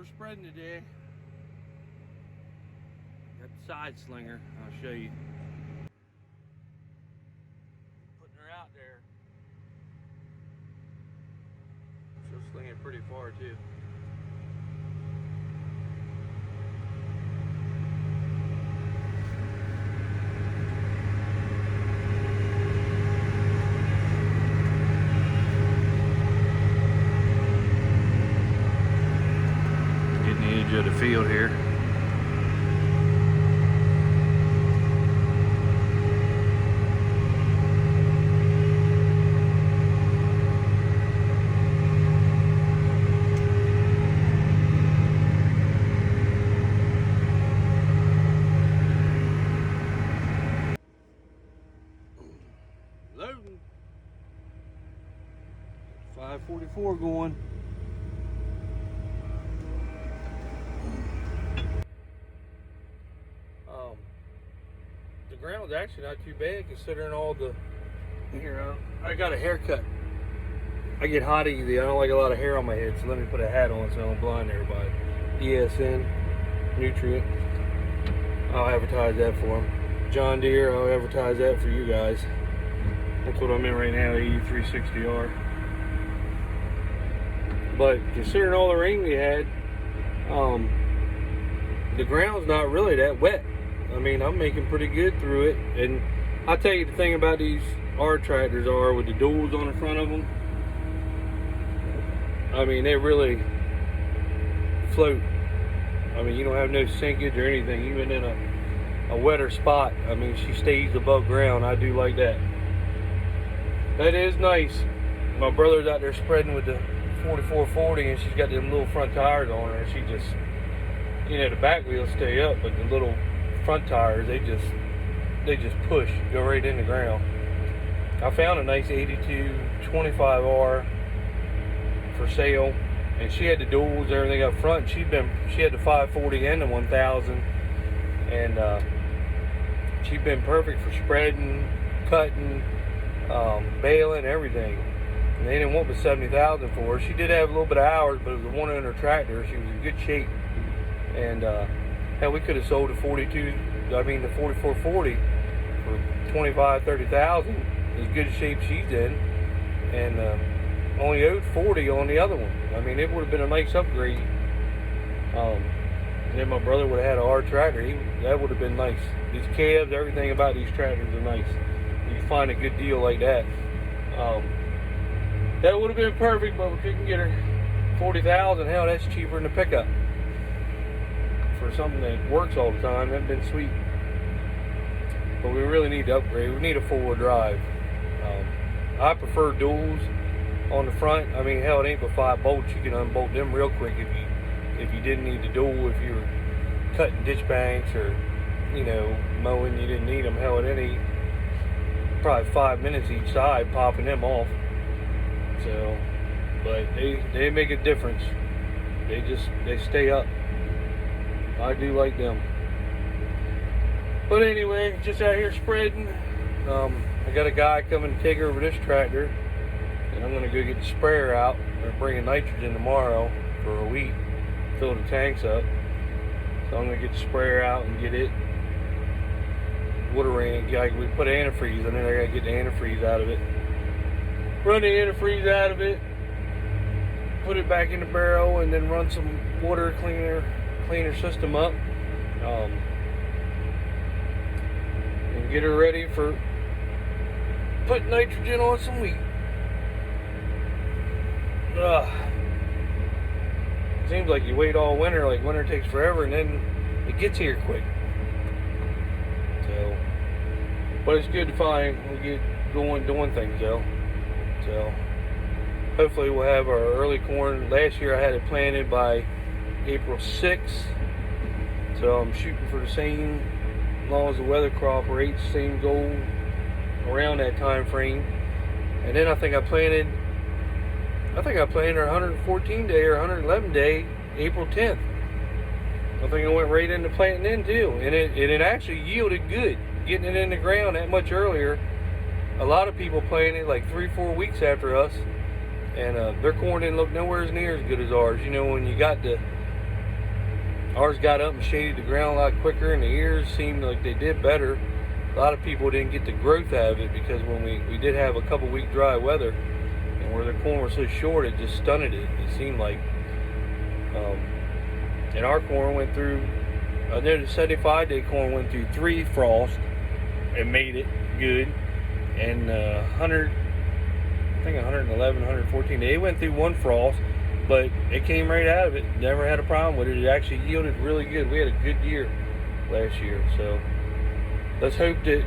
we're spreading today. Got the side slinger, I'll show you. Putting her out there. She'll sling it pretty far too. Of the field here. Loading. 544 going. The ground's actually not too bad considering all the, I got a haircut. I get hot easy. I don't like a lot of hair on my head, so let me put a hat on so I don't blind everybody. ESN, Nutrient. I'll advertise that for them. John Deere, I'll advertise that for you guys. That's what I'm in right now, EU360R. But considering all the rain we had, the ground's not really that wet. I mean, I'm making pretty good through it. And I'll tell you the thing about these R tractors are with the duals on the front of them. I mean, they really float. I mean, you don't have no sinkage or anything, even in a wetter spot. I mean, she stays above ground. I do like that. That is nice. My brother's out there spreading with the 4440 and she's got them little front tires on her. And she just, you know, the back wheels stay up, but the little front tires, they just push, go right in the ground. I found a nice 82 25R for sale, and she had the duals, everything up front. She had the 540 and the 1000, and she'd been perfect for spreading, cutting, baling, everything. And they didn't want the 70,000 for her. She did have a little bit of hours, but it was a 100 tractor. She was in good shape, and hell, we could have sold the 4440 for 25, 30,000. As good a shape she's in, and only owed 40 on the other one. I mean, it would have been a nice upgrade. And then my brother would have had a hard tractor. That would have been nice. These cabs, everything about these tractors are nice. You find a good deal like that. That would have been perfect, but we couldn't get her 40,000. Hell, that's cheaper than the pickup. For something that works all the time, that'd been sweet. But we really need to upgrade. We need a four-wheel drive. I prefer duals on the front. I mean, hell, it ain't but 5 bolts. You can unbolt them real quick if you didn't need the dual. If you were cutting ditch banks or, you know, mowing, you didn't need them. Hell, it ain't probably 5 minutes each side popping them off. So, but they make a difference. They stay up. I do like them. But anyway, just out here spreading. I got a guy coming to take over this tractor, and I'm going to go get the sprayer out. We're bringing nitrogen tomorrow for a week, fill the tanks up. So I'm going to get the sprayer out and get it water ran. We put antifreeze in it. I got to get the antifreeze out of it. Run the antifreeze out of it, put it back in the barrel, and then run some water cleaner system up. And get her ready for putting nitrogen on some wheat. Seems like you wait all winter, like winter takes forever, and then it gets here quick. So, but it's good to we get going doing things though. So hopefully we'll have our early corn. Last year I had it planted by April 6th. So I'm shooting for the same, as long as the weather cooperates, same goal around that time frame. And then I think I planted her 114 day or 111 day, April 10th. I think I went right into planting then too. And it actually yielded good, getting it in the ground that much earlier. A lot of people planted like 3-4 weeks after us, and their corn didn't look nowhere near as good as ours. You know, when you got the Ours got up and shaded the ground a lot quicker, and the ears seemed like they did better. A lot of people didn't get the growth out of it because when we did have a couple week dry weather, and where the corn was so short, it just stunted it. It seemed like, and our corn went through. The 75-day corn went through 3 frosts and made it good, and 111, 114 days, it went through 1 frost, but it came right out of it. Never had a problem with it. It actually yielded really good. We had a good year last year, so let's hope that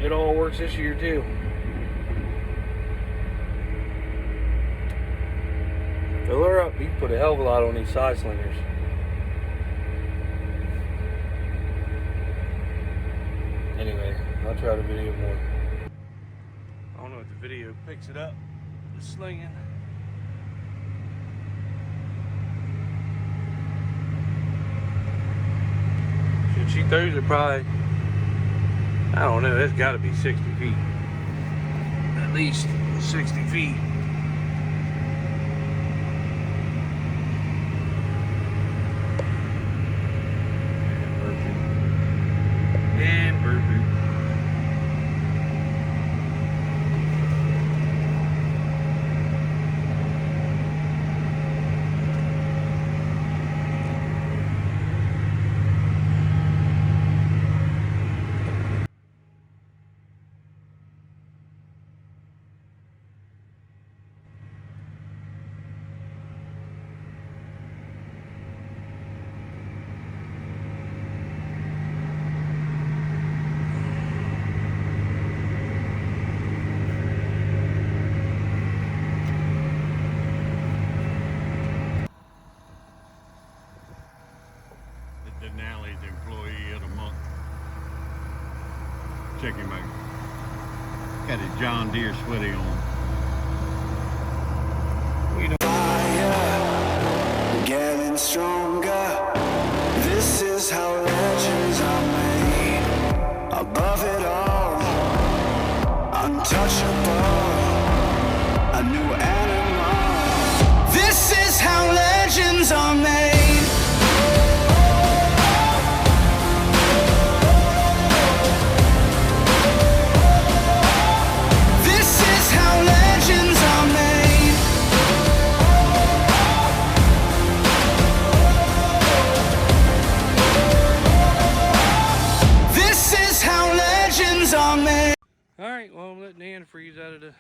it all works this year too. Fill her up. You can put a hell of a lot on these side slingers. Anyway, I'll try the video more. I don't know if the video picks it up. The slinging. She throws it probably, I don't know, that's got to be 60 feet. At least 60 feet. And burping. Denali's employee of the month. Check him out. Got his John Deere sweaty on. Fire, getting stronger. This is how legends are made. Above it all, untouchable. A new animal. This is how legends are made. Alright, well, I'm letting the antifreeze out of the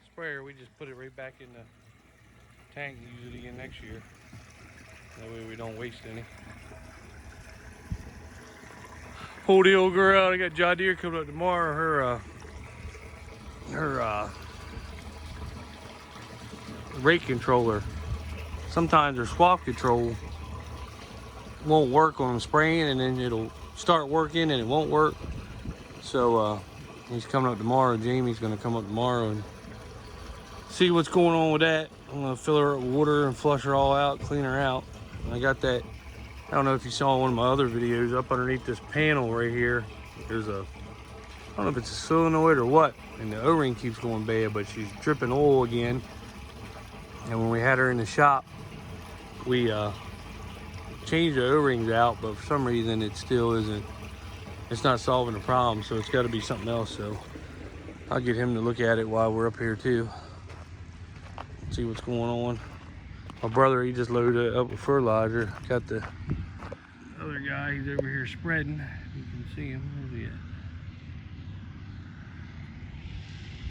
sprayer. We just put it right back in the tank and use it again next year. That way we don't waste any. Pull the old girl out. I got John Deere coming up tomorrow. Her rate controller. Sometimes her swap control won't work on spraying, and then it'll start working and it won't work. So he's coming up tomorrow. Jamie's gonna come up tomorrow and see what's going on with that. I'm gonna fill her up with water and flush her all out, clean her out. And I got that, I don't know if you saw one of my other videos, up underneath this panel right here, there's a, I don't know if it's a solenoid or what, and the O-ring keeps going bad, but she's dripping oil again. And when we had her in the shop, we changed the O-rings out, but for some reason it still isn't, it's not solving the problem, so it's got to be something else. So I'll get him to look at it while we're up here too, see what's going on. My brother, he just loaded it up with fertilizer. Got the other guy, he's over here spreading. You can see him. Where's he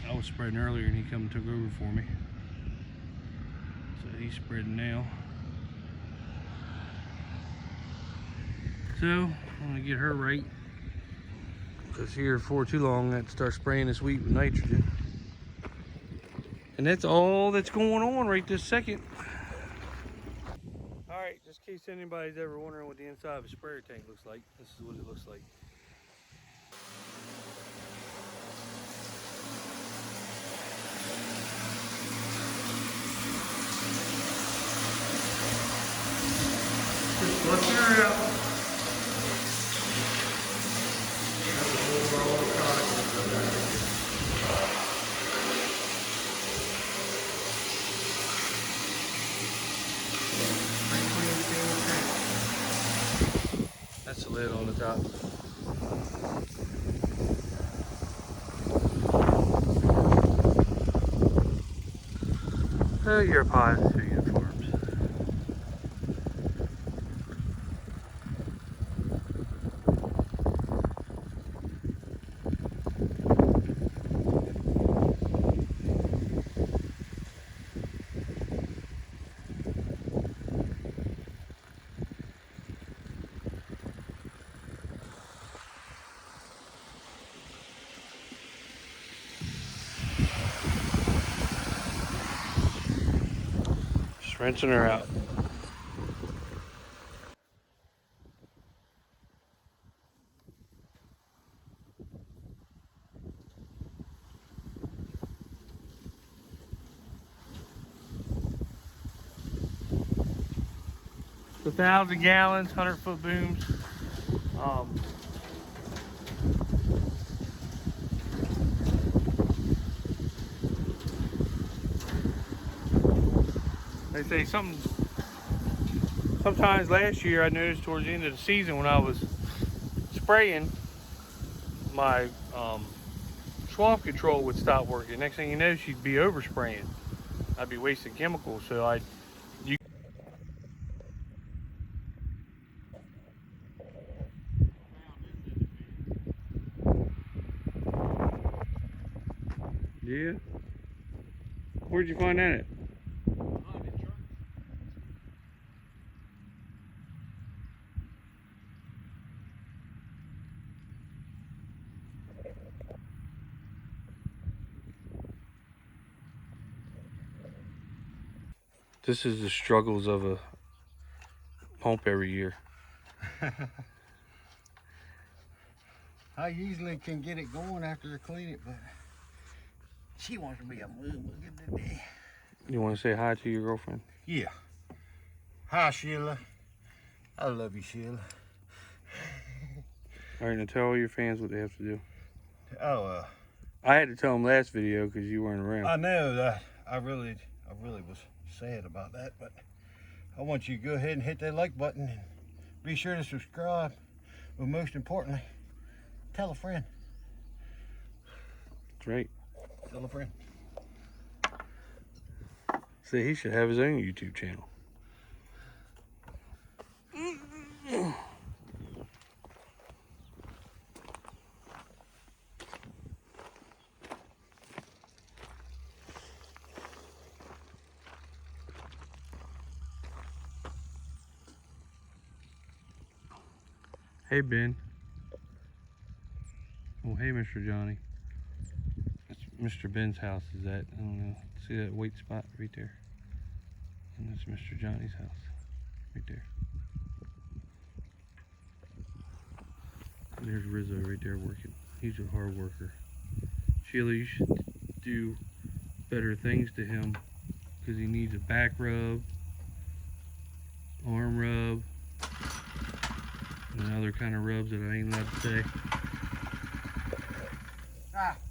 at? I was spreading earlier and he come and took over for me. So he's spreading now. So I'm gonna get her right, because here for too long I have to start spraying this wheat with nitrogen. And that's all that's going on right this second. Alright, just in case anybody's ever wondering what the inside of a sprayer tank looks like, this is what it looks like. Just flushing her out. lid on the top. Oh, you're a pilot to uniforms. Just rinsing her out. The 1,000 gallons, 100-foot booms. They say sometimes last year I noticed towards the end of the season when I was spraying, my swamp control would stop working. Next thing you know, she'd be overspraying. I'd be wasting chemicals, so Yeah? Where'd you find that at? This is the struggles of a pump every year. I usually can get it going after I clean it, but she wants to be a moo today. You want to say hi to your girlfriend? Yeah. Hi, Sheila. I love you, Sheila. All right, now tell all your fans what they have to do. Oh, I had to tell them last video because you weren't around. I know that I really was sad about that, but I want you to go ahead and hit that like button and be sure to subscribe. But most importantly, tell a friend. That's right. Tell a friend. See, he should have his own YouTube channel. Hey, Ben. Oh, hey, Mr. Johnny. That's Mr. Ben's house is at. I don't know. See that white spot right there? And that's Mr. Johnny's house. Right there. And there's Rizzo right there working. He's a hard worker. Sheila, you should do better things to him because he needs a back rub, arm rub, and other kind of rubs that I ain't allowed to say. Ah.